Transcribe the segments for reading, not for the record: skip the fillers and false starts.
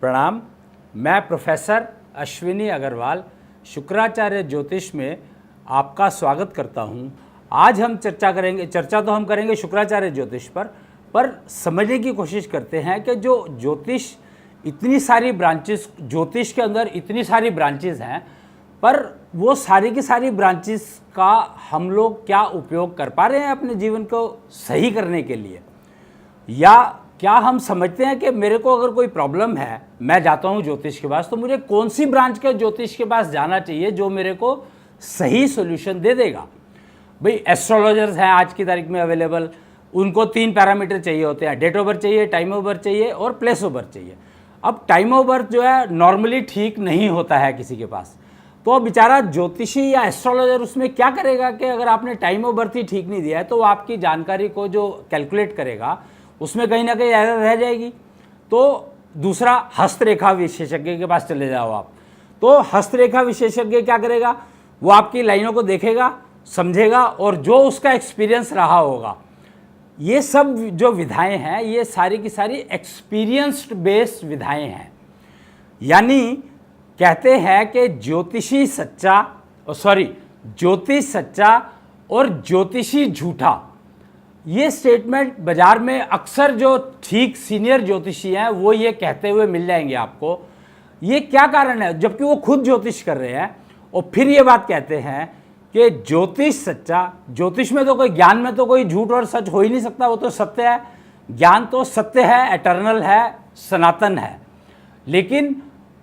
प्रणाम। मैं प्रोफेसर अश्विनी अग्रवाल शुक्राचार्य ज्योतिष में आपका स्वागत करता हूं। आज हम चर्चा तो हम करेंगे शुक्राचार्य ज्योतिष पर समझने की कोशिश करते हैं कि जो ज्योतिष इतनी सारी ब्रांचेस, ज्योतिष के अंदर इतनी सारी ब्रांचेस हैं, पर वो सारी की सारी ब्रांचेस का हम लोग क्या उपयोग कर पा रहे हैं अपने जीवन को सही करने के लिए, या क्या हम समझते हैं कि मेरे को अगर कोई प्रॉब्लम है, मैं जाता हूँ ज्योतिष के पास, तो मुझे कौन सी ब्रांच के ज्योतिष के पास जाना चाहिए जो मेरे को सही सॉल्यूशन दे देगा। भाई एस्ट्रोलॉजर्स हैं आज की तारीख में अवेलेबल, उनको 3 पैरामीटर चाहिए होते हैं, डेट ऑफ बर्थ चाहिए, टाइम ऑफ बर्थ चाहिए और प्लेस ऑफ बर्थ चाहिए। अब टाइम ऑफ बर्थ जो है नॉर्मली ठीक नहीं होता है किसी के पास, तो बेचारा ज्योतिषी या एस्ट्रोलॉजर उसमें क्या करेगा कि अगर आपने टाइम ऑफ बर्थ ही ठीक नहीं दिया है तो वो आपकी जानकारी को जो कैलकुलेट करेगा उसमें कहीं ना कहीं एरर रह जाएगी। तो दूसरा, हस्तरेखा विशेषज्ञ के पास चले जाओ आप। तो हस्तरेखा विशेषज्ञ क्या करेगा, वो आपकी लाइनों को देखेगा, समझेगा और जो उसका एक्सपीरियंस रहा होगा, ये सब जो विधाएं हैं ये सारी की सारी एक्सपीरियंस्ड बेस्ड विधाएं हैं। यानी कहते हैं कि ज्योतिष सच्चा और ज्योतिषी झूठा। ये स्टेटमेंट बाजार में अक्सर जो ठीक सीनियर ज्योतिषी हैं वो ये कहते हुए मिल जाएंगे आपको। ये क्या कारण है, जबकि वो खुद ज्योतिष कर रहे हैं और फिर ये बात कहते हैं कि ज्योतिष सच्चा। ज्योतिष में तो कोई, ज्ञान में तो कोई झूठ और सच हो ही नहीं सकता, वो तो सत्य है। ज्ञान तो सत्य है, एटर्नल है, सनातन है, लेकिन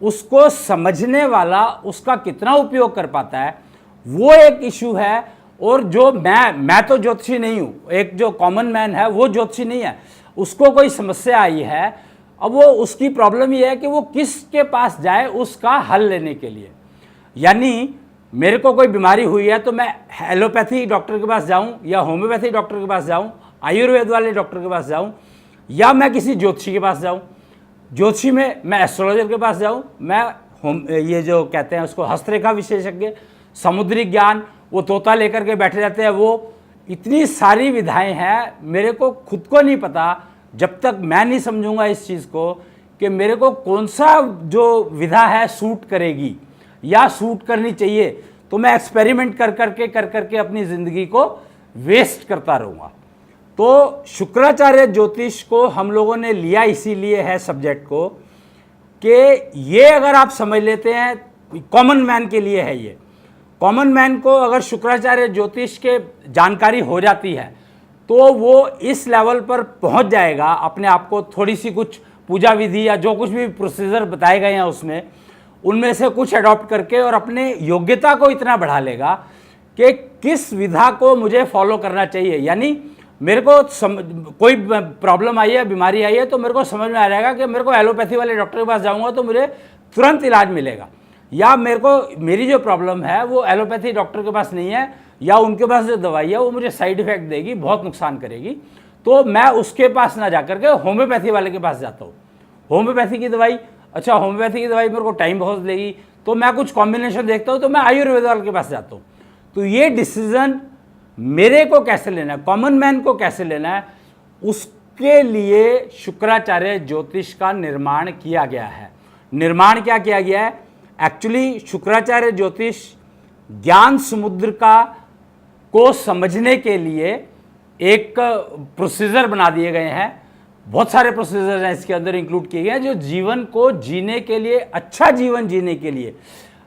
उसको समझने वाला उसका कितना उपयोग कर पाता है वो एक इशू है। और जो मैं तो ज्योतिषी नहीं हूँ, एक जो कॉमन मैन है वो ज्योतिषी नहीं है, उसको कोई समस्या आई है, अब वो उसकी प्रॉब्लम ये है कि वो किसके पास जाए उसका हल लेने के लिए। यानी मेरे को कोई बीमारी हुई है तो मैं एलोपैथी डॉक्टर के पास जाऊँ या होम्योपैथी डॉक्टर के पास जाऊँ, आयुर्वेद वाले डॉक्टर के पास जाऊँ, या मैं किसी ज्योतिषी के पास जाऊँ। ज्योतिषी में मैं एस्ट्रोलॉजर के पास जाऊँ, मैं ये जो कहते हैं उसको हस्तरेखा विशेषज्ञ, समुद्री ज्ञान, वो तोता लेकर के बैठे रहते हैं। वो इतनी सारी विधाएं हैं, मेरे को खुद को नहीं पता जब तक मैं नहीं समझूंगा इस चीज़ को कि मेरे को कौन सा जो विधा है सूट करेगी या सूट करनी चाहिए, तो मैं एक्सपेरिमेंट कर करके अपनी ज़िंदगी को वेस्ट करता रहूँगा। तो शुक्राचार्य ज्योतिष को हम लोगों ने लिया इसीलिए है सब्जेक्ट को कि ये अगर आप समझ लेते हैं, कॉमन मैन के लिए है ये। कॉमन मैन को अगर शुक्राचार्य ज्योतिष के जानकारी हो जाती है तो वो इस लेवल पर पहुंच जाएगा, अपने आप को थोड़ी सी कुछ पूजा विधि या जो कुछ भी प्रोसीजर बताए गए हैं उसमें, उनमें से कुछ अडॉप्ट करके और अपने योग्यता को इतना बढ़ा लेगा कि किस विधा को मुझे फॉलो करना चाहिए। यानी मेरे को कोई प्रॉब्लम आई है, बीमारी आई है, तो मेरे को समझ में आ जाएगा कि मेरे को एलोपैथी वाले डॉक्टर के पास जाऊँगा तो मुझे तुरंत इलाज मिलेगा, या मेरी जो प्रॉब्लम है वो एलोपैथी डॉक्टर के पास नहीं है, या उनके पास जो दवाई है वो मुझे साइड इफेक्ट देगी, बहुत नुकसान करेगी, तो मैं उसके पास ना जाकर के होम्योपैथी वाले के पास जाता हूँ। होम्योपैथी की दवाई, अच्छा होम्योपैथी की दवाई मेरे को टाइम बहुत लेगी, तो मैं कुछ कॉम्बिनेशन देखता हूँ, तो मैं आयुर्वेद वाले के पास जाता हूँ। तो ये डिसीजन मेरे को कैसे लेना है, कॉमन मैन को कैसे लेना है, उसके लिए शुक्राचार्य ज्योतिष का निर्माण किया गया है। निर्माण क्या किया गया है, एक्चुअली शुक्राचार्य ज्योतिष ज्ञान समुद्र को समझने के लिए एक प्रोसीजर बना दिए गए हैं। बहुत सारे प्रोसीजर हैं इसके अंदर इंक्लूड किए गए हैं, जो जीवन को जीने के लिए, अच्छा जीवन जीने के लिए,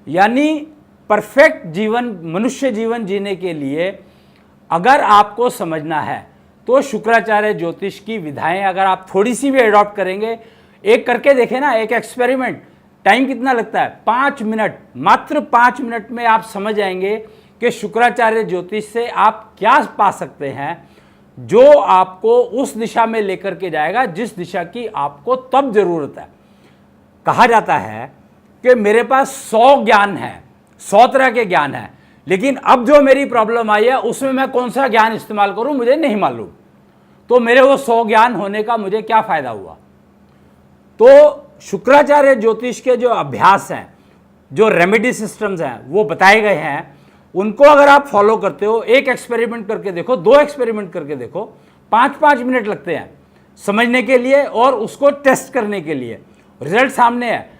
यानी परफेक्ट जीवन, मनुष्य जीवन जीने के लिए अगर आपको समझना है तो शुक्राचार्य ज्योतिष की विधाएं अगर आप थोड़ी सी भी अडॉप्ट करेंगे, एक करके देखें ना, एक एक्सपेरिमेंट, टाइम कितना लगता है, 5 मिनट, मात्र 5 मिनट में आप समझ जाएंगे कि शुक्राचार्य ज्योतिष से आप क्या पा सकते हैं जो आपको उस दिशा में लेकर के जाएगा जिस दिशा की आपको तब जरूरत है। कहा जाता है कि मेरे पास 100 ज्ञान है, 100 तरह के ज्ञान है, लेकिन अब जो मेरी प्रॉब्लम आई है उसमें मैं कौन सा ज्ञान इस्तेमाल करूं मुझे नहीं मालूम, तो मेरे वो 100 ज्ञान होने का मुझे क्या फायदा हुआ। तो शुक्राचार्य ज्योतिष के जो अभ्यास हैं, जो रेमेडी सिस्टम्स हैं वो बताए गए हैं, उनको अगर आप फॉलो करते हो, एक एक्सपेरिमेंट करके देखो, 2 एक्सपेरिमेंट करके देखो, 5-5 मिनट लगते हैं समझने के लिए और उसको टेस्ट करने के लिए, रिजल्ट सामने है।